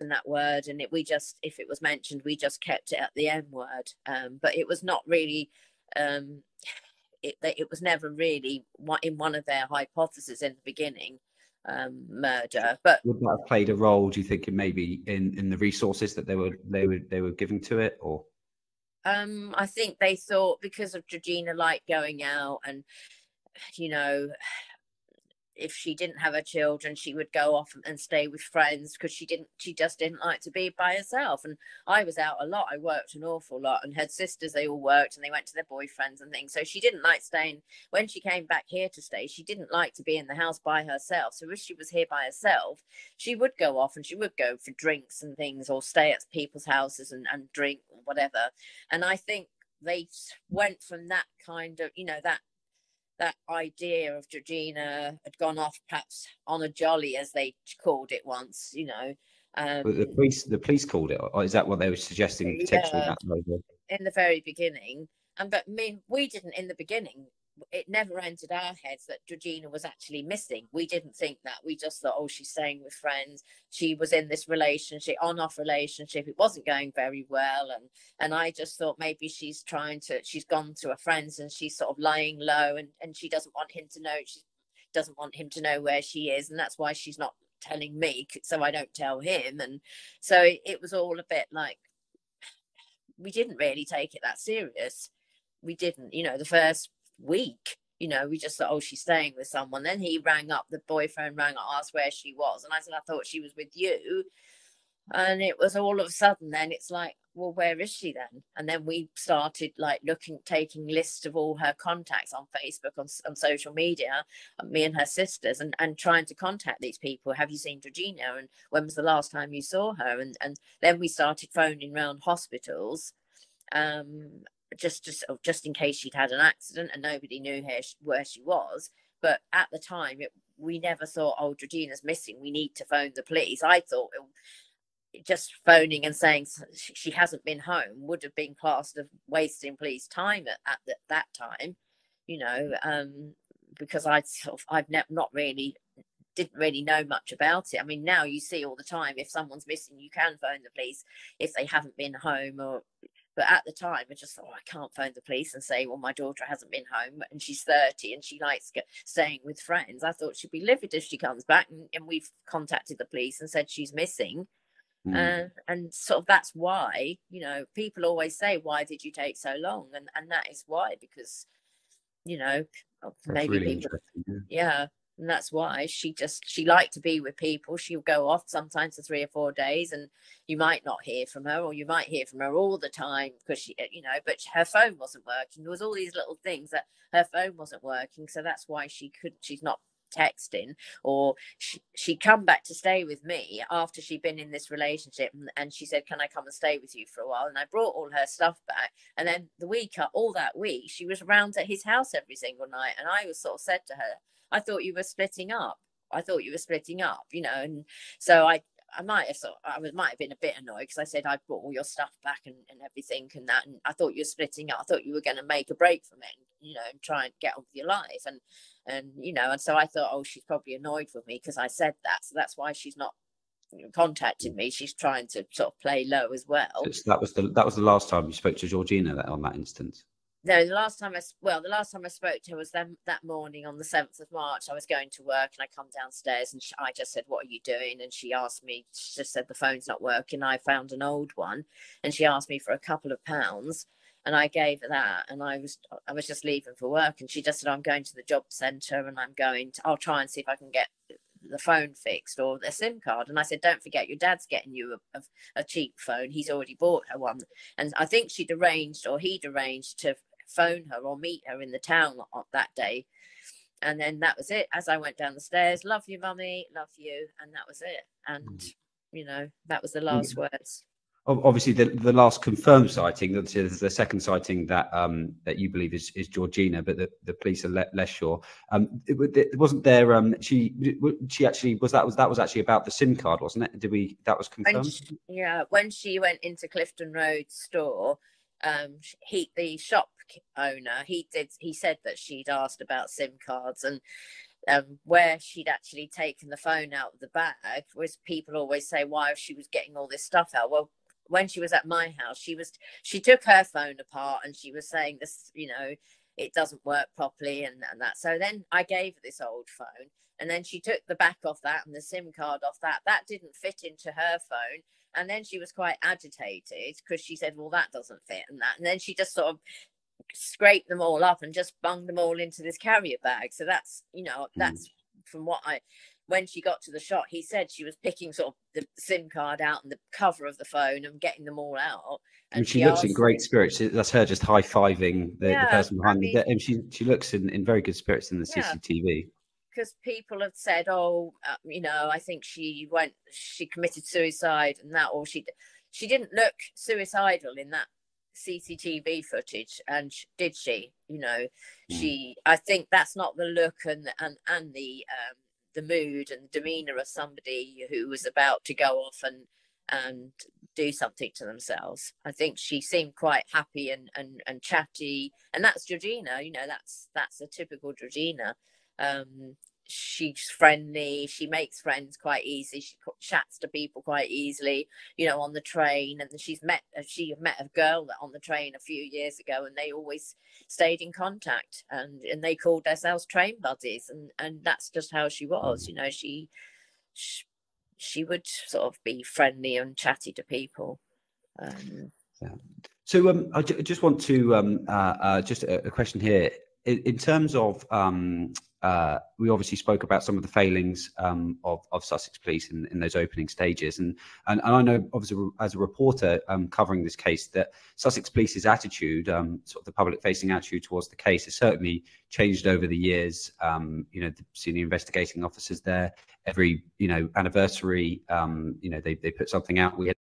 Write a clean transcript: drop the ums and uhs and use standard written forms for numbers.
that word, and we just, if it was mentioned, we just kept it at the N word. But it was not really, it was never really in one of their hypotheses in the beginning, murder. But would that have played a role, do you think, in maybe in the resources that they were giving to it, or? I think they thought because of Georgina like going out, and you know, if she didn't have her children, she would go off and stay with friends, because she just didn't like to be by herself. And I was out a lot. I worked an awful lot, and had sisters, they all worked and they went to their boyfriends and things. So she didn't like staying. When she came back here to stay, she didn't like to be in the house by herself. So if she was here by herself, she would go off and she would go for drinks and things, or stay at people's houses and drink or whatever. And I think they went from that kind of, that idea of Georgina had gone off perhaps on a jolly, as they called it once, But the police called it, or is that what they were suggesting potentially? Yeah, in the very beginning. But I mean, we didn't in the beginning. It never entered our heads that Georgina was actually missing. We didn't think that. We just thought, oh, she's staying with friends. She was in this relationship, on-off relationship. It wasn't going very well. And I just thought maybe she's gone to her friends and she's sort of lying low, and she doesn't want him to know. She doesn't want him to know where she is. And that's why she's not telling me, so I don't tell him. And so it was all a bit like, we didn't really take it that serious. We didn't, the first week, we just thought, oh, she's staying with someone. Then he rang up, the boyfriend rang up, asked where she was, and I said, I thought she was with you. And it was all of a sudden, then it's like, well, where is she then? And then we started like taking lists of all her contacts on Facebook, on social media, me and her sisters, and trying to contact these people. Have you seen Georgina? And when was the last time you saw her? And then we started phoning around hospitals, just in case she'd had an accident, and nobody knew where she was. But at the time, we never thought, oh, Georgina's missing, we need to phone the police. I thought just phoning and saying she hasn't been home would have been classed of wasting police time at that time, because didn't really know much about it. I mean, now you see all the time, if someone's missing, you can phone the police if they haven't been home. But at the time, I just thought, I can't phone the police and say, well, my daughter hasn't been home and she's 30 and she likes staying with friends. I thought she'd be livid if she comes back, and we've contacted the police and said she's missing. And sort of that's why, people always say, why did you take so long? And that is why, because, maybe really people, yeah. And that's why she liked to be with people. She'll go off sometimes for 3 or 4 days, and you might not hear from her, or you might hear from her all the time, because she, but her phone wasn't working. There was all these little things that her phone wasn't working. So that's why she's not texting. Or she'd come back to stay with me after she'd been in this relationship, and she said, can I come and stay with you for a while? And I brought all her stuff back, and then all that week she was around at his house every single night. And I was sort of said to her, I thought you were splitting up, and so I might have been a bit annoyed, because I said, I brought all your stuff back and everything and that, and I thought you were splitting up. I thought you were going to make a break from it, and try and get on with your life. And so I thought, oh, she's probably annoyed with me because I said that. So that's why she's not contacted me. She's trying to sort of play low as well. So that was the last time you spoke to Georgina on that instance? No, the last time I spoke to her was that morning on the 7th of March. I was going to work and I come downstairs, and I just said, what are you doing? And she asked me, she just said, the phone's not working. I found an old one, and she asked me for a couple of pounds, and I gave her that. And I was just leaving for work, and she just said, I'm going to the job centre, and I'll try and see if I can get the phone fixed or the SIM card. And I said, don't forget, your dad's getting you a cheap phone. He's already bought her one. And I think he'd arranged to phone her or meet her in the town that day. And then that was it. As I went down the stairs, love you, mummy, love you. And that was it. And, that was the last words. Obviously, the last confirmed sighting, the second sighting that you believe is Georgina, but the police are less sure. It wasn't there. She actually was actually about the SIM card, wasn't it? That was confirmed? When she went into Clifton Road store, the shop owner, he said that she'd asked about SIM cards, and where she'd actually taken the phone out of the bag. Was people always say why she was getting all this stuff out. Well, when she was at my house, she took her phone apart and she was saying this, you know, it doesn't work properly and that. So then I gave her this old phone, and then she took the back off that and the SIM card off that. That didn't fit into her phone. And then she was quite agitated because she said, well, that doesn't fit and that. And then she just sort of scraped them all up and just bunged them all into this carrier bag. So that's, you know, that's from what when she got to the shop, he said she was picking sort of the SIM card out and the cover of the phone and getting them all out. And she looks in great spirits. That's her just high-fiving the person behind the, and she looks in very good spirits in the CCTV. Because people have said, oh, you know, I think she committed suicide and that, or she didn't look suicidal in that CCTV footage, and did she? You know, I think that's not the look and the mood and demeanor of somebody who was about to go off and do something to themselves. I think she seemed quite happy and chatty, and that's Georgina. You know, that's a typical Georgina. She's friendly, she makes friends quite easily, she chats to people quite easily, you know, on the train. And she met a girl on the train a few years ago, and they always stayed in contact, and they called themselves train buddies, and that's just how she was. You know, she would sort of be friendly and chatty to people. So I just want to just a question here in terms of we obviously spoke about some of the failings of Sussex Police in those opening stages, and I know obviously as a reporter covering this case that Sussex Police's attitude, sort of the public-facing attitude towards the case, has certainly changed over the years. You know, the senior investigating officers there, every anniversary, they put something out. We had